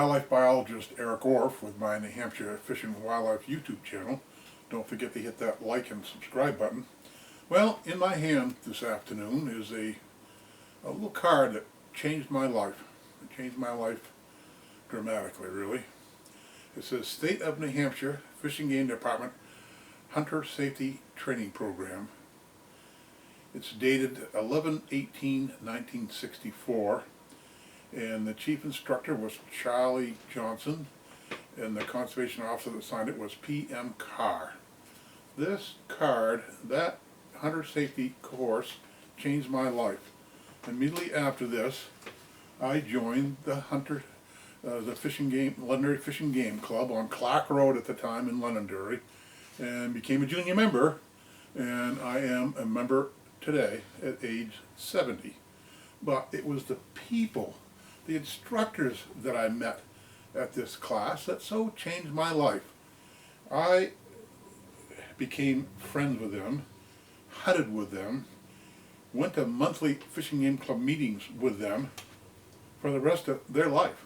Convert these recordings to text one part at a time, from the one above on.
Wildlife biologist Eric Orff with my New Hampshire Fish and Wildlife YouTube channel. Don't forget to hit that like and subscribe button. Well, in my hand this afternoon is a little card that changed my life. It changed my life dramatically, really. It says State of New Hampshire Fish and Game Department Hunter Safety Training Program. It's dated 11/18/1964, and the chief instructor was Charlie Johnson, and the conservation officer that signed it was P.M. Carr. This card, that hunter safety course, changed my life. Immediately after this, I joined the Londonderry Fish and Game Club on Clark Road at the time in Londonderry, and became a junior member, and I am a member today at age 70. But it was the people, the instructors that I met at this class that so changed my life. I became friends with them, hunted with them, went to monthly Fishing Game Club meetings with them for the rest of their life.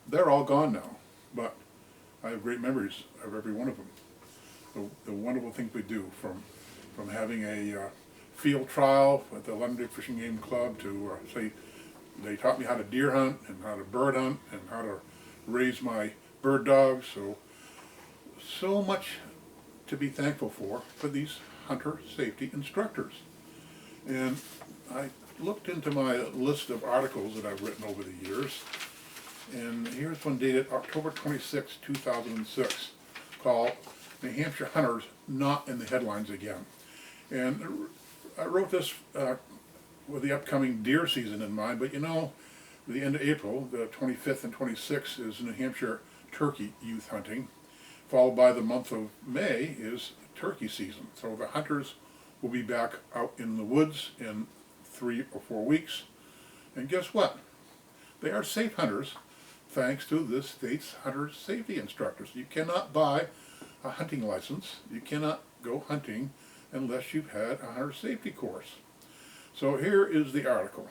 They're all gone now, but I have great memories of every one of them. The wonderful things we do, from having a field trial at the Londonderry Fishing Game Club to say they taught me how to deer hunt and how to bird hunt and how to raise my bird dogs. So much to be thankful for these hunter safety instructors. And I looked into my list of articles that I've written over the years, and here's one dated October 26, 2006, called New Hampshire Hunters Not in the Headlines Again. And I wrote this with the upcoming deer season in mind, but you know, the end of April, the 25th and 26th, is New Hampshire turkey youth hunting, followed by the month of May is turkey season. So the hunters will be back out in the woods in 3 or 4 weeks. And guess what? They are safe hunters thanks to this state's hunter safety instructors. You cannot buy a hunting license. You cannot go hunting unless you've had a hunter safety course. So here is the article.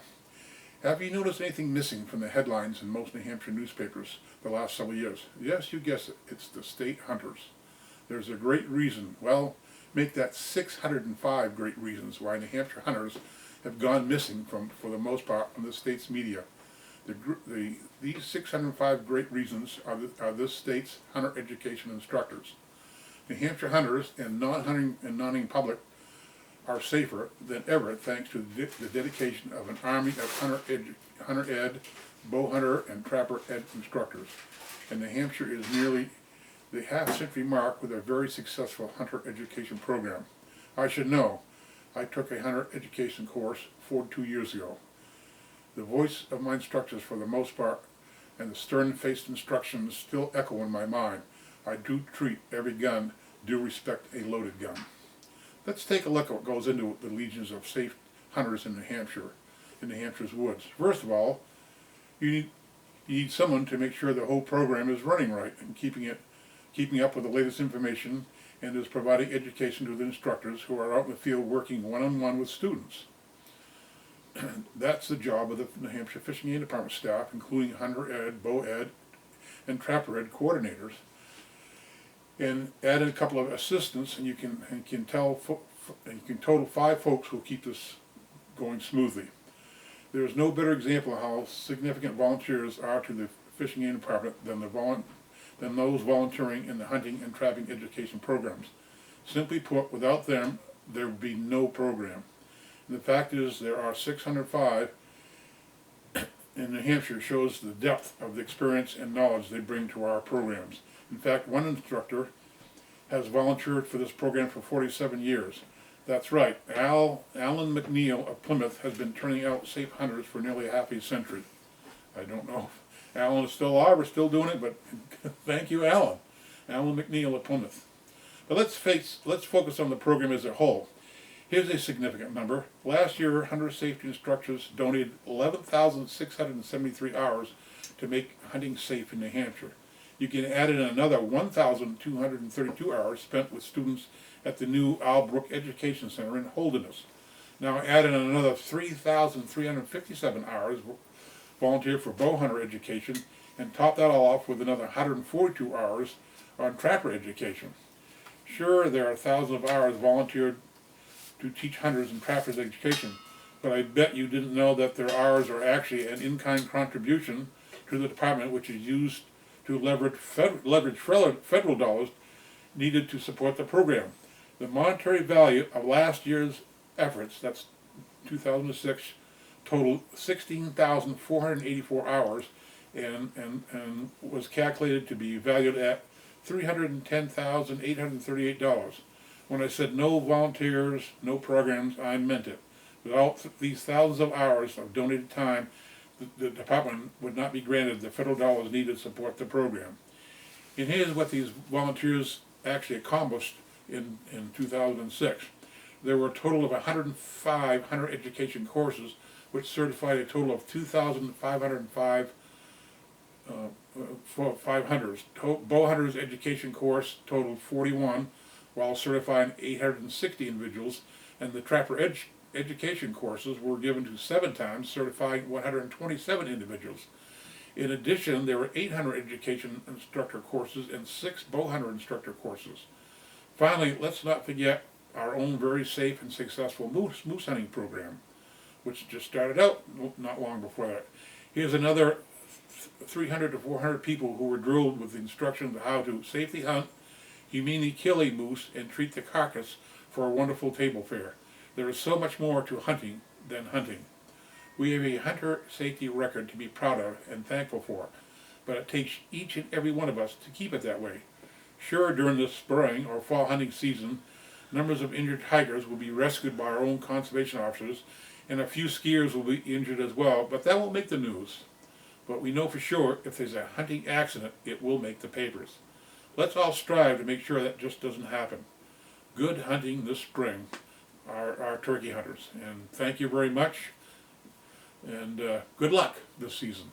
Have you noticed anything missing from the headlines in most New Hampshire newspapers the last several years? Yes, you guessed it. It's the state hunters. There's a great reason. Well, make that 605 great reasons why New Hampshire hunters have gone missing for the most part, from the state's media. These 605 great reasons are this state's hunter education instructors. New Hampshire hunters and non-hunting public are safer than ever thanks to the dedication of an army of hunter ed, bow hunter, and trapper ed instructors. And New Hampshire is nearly the half-century mark with a very successful hunter education program. I should know, I took a hunter education course 42 years ago. The voice of my instructors, for the most part, and the stern-faced instructions still echo in my mind. I do treat every gun, do respect a loaded gun. Let's take a look at what goes into the legions of safe hunters in New Hampshire, in New Hampshire's woods. First of all, you need someone to make sure the whole program is running right and keeping up with the latest information, and is providing education to the instructors who are out in the field working one-on-one with students. That's the job of the New Hampshire Fishing Game Department staff, including hunter ed, bow ed, and trapper ed coordinators. And add in a couple of assistants, and you can total 5 folks who will keep this going smoothly. There is no better example of how significant volunteers are to the Fishing Game Department than those volunteering in the hunting and trapping education programs. Simply put, without them, there would be no program. And the fact is, there are 605 in New Hampshire. Shows the depth of the experience and knowledge they bring to our programs. In fact, one instructor has volunteered for this program for 47 years. That's right, Alan McNeil of Plymouth has been turning out safe hunters for nearly half a century. I don't know if Alan is still alive or still doing it, but thank you, Alan. Alan McNeil of Plymouth. But let's focus on the program as a whole. Here's a significant number. Last year, hunter safety instructors donated 11,673 hours to make hunting safe in New Hampshire. You can add in another 1,232 hours spent with students at the new Albrook Education Center in Holderness. Now add in another 3,357 hours volunteered for bow hunter education, and topped that all off with another 142 hours on trapper education. Sure, there are thousands of hours volunteered to teach hunters and trappers education, but I bet you didn't know that their hours are actually an in-kind contribution to the department, which is used to leverage federal dollars needed to support the program. The monetary value of last year's efforts, that's 2006, totaled 16,484 hours and was calculated to be valued at $310,838. When I said no volunteers, no programs, I meant it. Without these thousands of hours of donated time, the department would not be granted the federal dollars needed to support the program. And here's what these volunteers actually accomplished in 2006. There were a total of 105 hunter education courses, which certified a total of 2,505 hunters. Bow hunters education course totaled 41, while certifying 860 individuals, and the trapper education courses were given to 7 times, certifying 127 individuals. In addition, there were 8 hunter education instructor courses and 6 bow hunter instructor courses. Finally, let's not forget our own very safe and successful moose hunting program, which just started out not long before that. Here's another 300 to 400 people who were drilled with instructions on how to safely hunt, humanely kill a moose, and treat the carcass for a wonderful table fare. There is so much more to hunting than hunting. We have a hunter safety record to be proud of and thankful for, but it takes each and every one of us to keep it that way. Sure, during the spring or fall hunting season, numbers of injured hikers will be rescued by our own conservation officers, and a few skiers will be injured as well, but that won't make the news. But we know for sure if there's a hunting accident, it will make the papers. Let's all strive to make sure that just doesn't happen. Good hunting this spring, our turkey hunters. And thank you very much, and good luck this season.